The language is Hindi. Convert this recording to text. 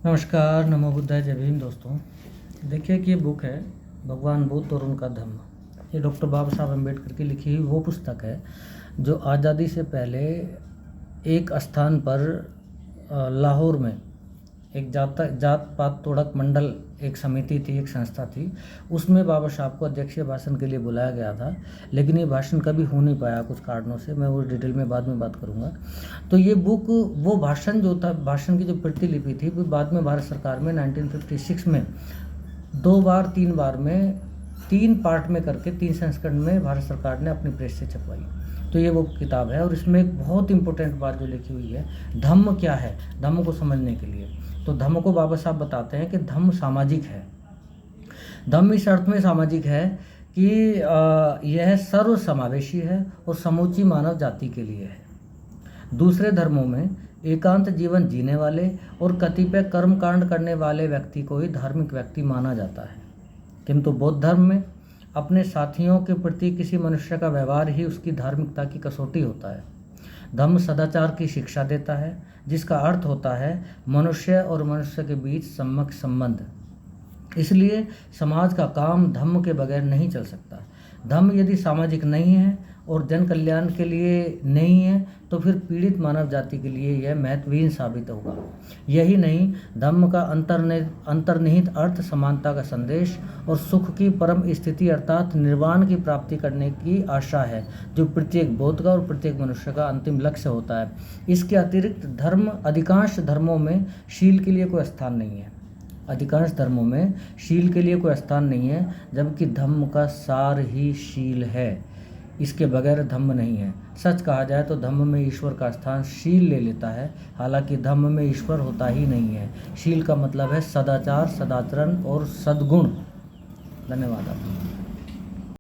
नमस्कार, नमो बुद्धाय, जय भीम दोस्तों। देखिए कि ये बुक है भगवान बुद्ध और उनका धम्म। ये डॉक्टर बाबा साहब अम्बेडकर की लिखी हुई वो पुस्तक है जो आज़ादी से पहले एक स्थान पर लाहौर में एक जात पात तोड़क मंडल एक समिति थी, एक संस्था थी, उसमें बाबा साहब को अध्यक्षीय भाषण के लिए बुलाया गया था। लेकिन ये भाषण कभी हो नहीं पाया कुछ कारणों से, मैं वो डिटेल में बाद में बात करूँगा। तो ये बुक, वो भाषण जो था, भाषण की जो प्रतिलिपि थी, वो बाद में भारत सरकार में 1956 में 3 बार में 3 पार्ट में करके 3 संस्करण में भारत सरकार ने अपनी प्रेस से छपवाई। तो ये वो किताब है और इसमें एक बहुत इंपॉर्टेंट बात जो लिखी हुई है, धम्म क्या है, धम्म को समझने के लिए। तो धम्म को बाबा साहब बताते हैं कि धम्म सामाजिक है। धम्म इस अर्थ में सामाजिक है कि यह सर्व समावेशी है और समूची मानव जाति के लिए है। दूसरे धर्मों में एकांत जीवन जीने वाले और कतिपय कर्म कांड करने वाले व्यक्ति को ही धार्मिक व्यक्ति माना जाता है, किंतु बौद्ध धर्म में अपने साथियों के प्रति किसी मनुष्य का व्यवहार ही उसकी धार्मिकता की कसौटी होता है। धम्म सदाचार की शिक्षा देता है, जिसका अर्थ होता है मनुष्य और मनुष्य के बीच सम्यक संबंध। इसलिए समाज का काम धम्म के बगैर नहीं चल सकता। धम्म यदि सामाजिक नहीं है और जन कल्याण के लिए नहीं है तो फिर पीड़ित मानव जाति के लिए यह महत्वहीन साबित होगा। यही नहीं, धम्म का अंतर्निहित अर्थ समानता का संदेश और सुख की परम स्थिति अर्थात निर्वाण की प्राप्ति करने की आशा है, जो प्रत्येक बौद्ध का और प्रत्येक मनुष्य का अंतिम लक्ष्य होता है। इसके अतिरिक्त अधिकांश धर्मों में शील के लिए कोई स्थान नहीं है। अधिकांश धर्मों में शील के लिए कोई स्थान नहीं है, जबकि धम्म का सार ही शील है। इसके बगैर धम्म नहीं है। सच कहा जाए तो धम्म में ईश्वर का स्थान शील ले लेता है, हालांकि धम्म में ईश्वर होता ही नहीं है। शील का मतलब है सदाचार, सदाचरण और सद्गुण। धन्यवाद आपका।